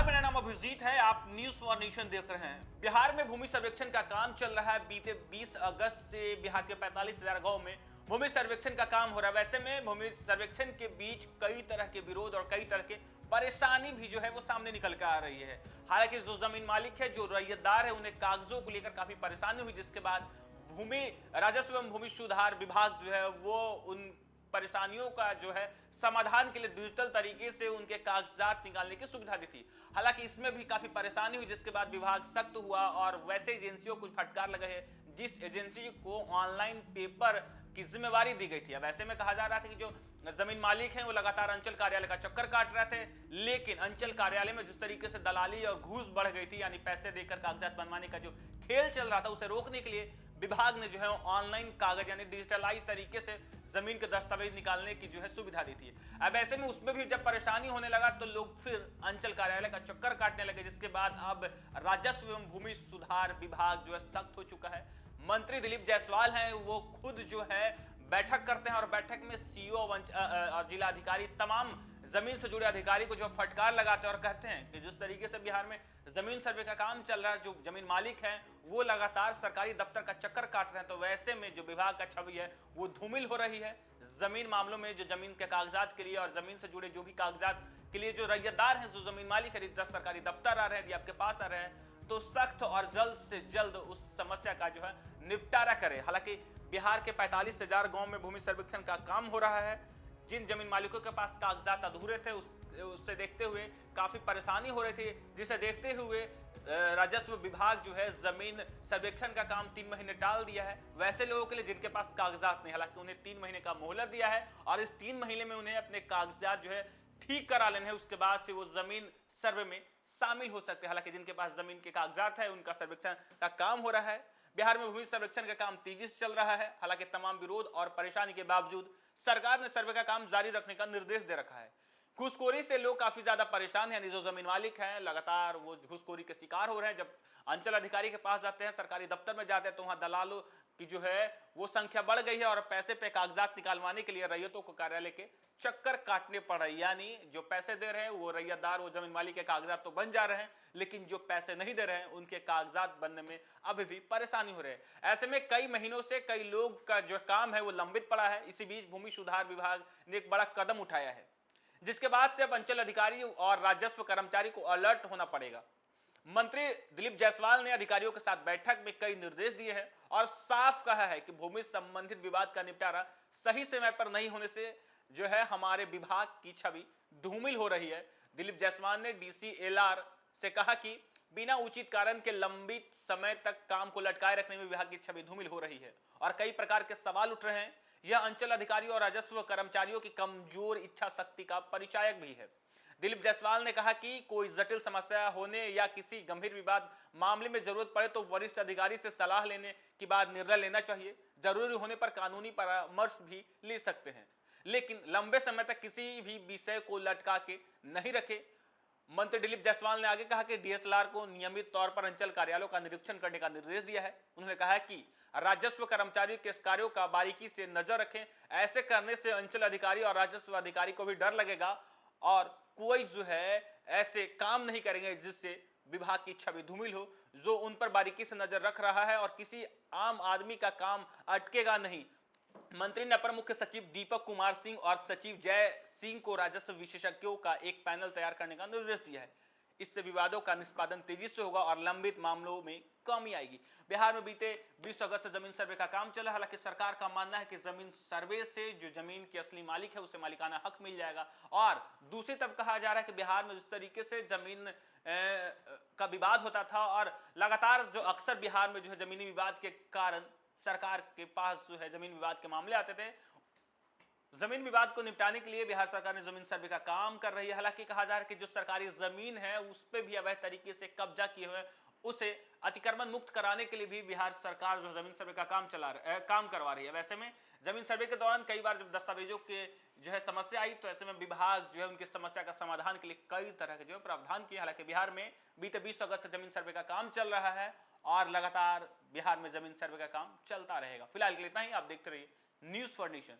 नमस्कार, मेरा नाम अभिजीत है। आप न्यूज फॉर नेशन देख रहे हैं। बिहार में भूमि सर्वेक्षण का काम चल रहा है। बीते 20 अगस्त से बिहार के 45,000 गांव में भूमि सर्वेक्षण का काम हो रहा है। वैसे में भूमि सर्वेक्षण के बीच कई तरह के विरोध और कई तरह के परेशानी भी जो है वो सामने निकल कर आ रही है। हालांकि जो जमीन मालिक है, जो रैयतदार है, उन्हें कागजों को लेकर काफी परेशानी हुई, जिसके बाद भूमि राजस्व एवं भूमि सुधार विभाग जो है वो उन परेशानियों का जो है समाधान के लिए डिजिटल तरीके से उनके कागजात निकालने की सुविधा दी थी। हालांकि इसमें भी काफी परेशानी हुई, जिसके बाद विभाग सख्त हुआ और वैसे एजेंसियों को फटकार लगे है जिस एजेंसी को ऑनलाइन पेपर की जिम्मेवारी दी गई थी। अब ऐसे में कहा जा रहा था कि जो जमीन मालिक हैं वो लगातार अंचल कार्यालय का चक्कर काट रहे थे, लेकिन अंचल कार्यालय में जिस तरीके से दलाली और घूस बढ़ गई थी, यानी पैसे देकर कागजात बनवाने का जो खेल चल रहा था, उसे रोकने के लिए विभाग ने जो है ऑनलाइन कागज यानी डिजिटलाइज तरीके से जमीन के दस्तावेज निकालने की जो है सुविधा दी थी। अब ऐसे में उसमें भी जब परेशानी होने लगा तो लोग फिर अंचल कार्यालय का चक्कर काटने लगे, जिसके बाद अब राजस्व एवं भूमि सुधार विभाग जो है सख्त हो चुका है। मंत्री दिलीप जायसवाल हैं, वो खुद जो है बैठक करते हैं और बैठक में सीईओ और जिला अधिकारी तमाम जमीन से जुड़े अधिकारी को जो फटकार लगाते हैं और कहते हैं कि जिस तरीके से बिहार में जमीन सर्वे का काम चल रहा है, जो जमीन मालिक हैं वो लगातार सरकारी दफ्तर का चक्कर काट रहे हैं, तो वैसे में जो विभाग का छवि है वो धूमिल हो रही है। जमीन मामलों में जो जमीन के कागजात के लिए और जमीन से जुड़े जो भी कागजात के लिए जो रैयतदार हैं, जो जमीन मालिक है, सरकारी दफ्तर आ रहे हैं, आपके पास आ रहे हैं, तो सख्त और जल्द से जल्द उस समस्या का जो है निपटारा करे। हालांकि बिहार के 45,000 गांव में भूमि सर्वेक्षण का काम हो रहा है। जिन जमीन मालिकों के पास कागजात अधूरे थे उससे देखते हुए काफी परेशानी हो रही थी, जिसे देखते हुए राजस्व विभाग जो है जमीन सर्वेक्षण का काम 3 महीने टाल दिया है। वैसे लोगों के लिए जिनके पास कागजात नहीं, हालांकि उन्हें 3 महीने का मोहलत दिया है और इस 3 महीने में उन्हें अपने कागजात जो है ठीक करा लेने हैं। उसके बाद से वो जमीन सर्वे में शामिल हो सकते हैं। हालांकि जिनके पास जमीन के कागजात है उनका सर्वेक्षण का काम हो रहा है। बिहार में भूमि सर्वेक्षण का काम तेजी से चल रहा है। हालांकि तमाम विरोध और परेशानी के बावजूद सरकार ने सर्वे का काम जारी रखने का निर्देश दे रखा है। घूसखोरी से लोग काफी ज्यादा परेशान हैं, जो जमीन मालिक हैं लगातार वो घूसखोरी के शिकार हो रहे हैं। जब अंचल अधिकारी के पास जाते हैं, सरकारी दफ्तर में जाते हैं, तो वहां दलालों की जो है वो संख्या बढ़ गई है और पैसे पे कागजात निकालवाने के लिए रैयतों को कार्यालय के चक्कर काटने पड़ रहे हैं। यानी जो पैसे दे रहे हैं वो रैयतदार, वो जमीन मालिक के कागजात तो बन जा रहे हैं, लेकिन जो पैसे नहीं दे रहे हैं उनके कागजात बनने में अभी भी परेशानी हो रही है। ऐसे में कई महीनों से कई लोग का जो काम है वो लंबित पड़ा है। इसी बीच भूमि सुधार विभाग ने एक बड़ा कदम उठाया है, जिसके बाद से अब अंचल अधिकारी और राजस्व कर्मचारी को अलर्ट होना पड़ेगा। मंत्री दिलीप जायसवाल ने अधिकारियों के साथ बैठक में कई निर्देश दिए हैं और साफ कहा है कि भूमि संबंधित विवाद का निपटारा सही समय पर नहीं होने से जो है हमारे विभाग की छवि धूमिल हो रही है। दिलीप जायसवाल ने डीसीएलआर से कहा कि बिना उचित कारण के लंबित समय तक काम को लटकाए रखने में विभाग की छवि धूमिल हो रही है और कई प्रकार के सवाल उठ रहे हैं। यह अंचल अधिकारियों और राजस्व कर्मचारियों की कमजोर इच्छा शक्ति का परिचायक भी है। दिलीप जायसवाल ने कहा कि कोई जटिल समस्या होने या किसी गंभीर विवाद मामले में जरूरत पड़े तो वरिष्ठ अधिकारी से सलाह लेने के बाद निर्णय लेना चाहिए। जरूरी होने पर कानूनी परामर्श भी ले सकते हैं, लेकिन लंबे समय तक किसी भी विषय को लटका के नहीं रखे। मंत्री दिलीप जायसवाल ने आगे कहा कि डीएसएलआर को नियमित तौर पर अंचल कार्यालयों का निरीक्षण करने का निर्देश दिया है। उन्होंने कहा कि राजस्व कर्मचारियों के कार्यों का बारीकी से नजर रखें। ऐसे करने से अंचल अधिकारी और राजस्व अधिकारी को भी डर लगेगा और कोई जो है ऐसे काम नहीं करेंगे जिससे विभाग की छवि धूमिल हो, जो उन पर बारीकी से नजर रख रहा है और किसी आम आदमी का काम अटकेगा नहीं। मंत्री ने अपर मुख्य सचिव दीपक कुमार सिंह और सचिव जय सिंह को राजस्व विशेषज्ञों का एक पैनल तैयार करने का निर्देश दिया है। इससे विवादों का निष्पादन तेजी से होगा और लंबित मामलों में कमी आएगी। बिहार में बीते 20 अगस्त से जमीन सर्वे का काम चला। हालांकि सरकार का मानना है कि जमीन सर्वे से जो जमीन के असली मालिक है उसे मालिकाना हक मिल जाएगा। और दूसरी तरफ कहा जा रहा है कि बिहार में जिस तरीके से जमीन का विवाद होता था और लगातार जो अक्सर बिहार में जो है जमीनी विवाद के कारण सरकार के पास जो है जमीन विवाद के मामले आते थे, जमीन विवाद को निपटाने के लिए बिहार सरकार ने जमीन सर्वे का काम कर रही है। हालांकि कहा जा रहा है कि जो सरकारी जमीन है उस पर भी अवैध तरीके से कब्जा किए हुए उसे अतिक्रमण मुक्त कराने के लिए भी बिहार सरकार जो जमीन सर्वे का काम करवा रही है। वैसे में जमीन सर्वे के दौरान कई बार जब दस्तावेजों के जो है समस्या आई, तो ऐसे में विभाग जो है उनकी समस्या का समाधान के लिए कई तरह के जो प्रावधान किए। हालांकि बिहार में बीते 20 अगस्त से जमीन सर्वे का काम चल रहा है और लगातार बिहार में जमीन सर्वे का काम चलता रहेगा। फिलहाल के लिए इतना ही। आप देखते रहिए न्यूज फॉर नेशन।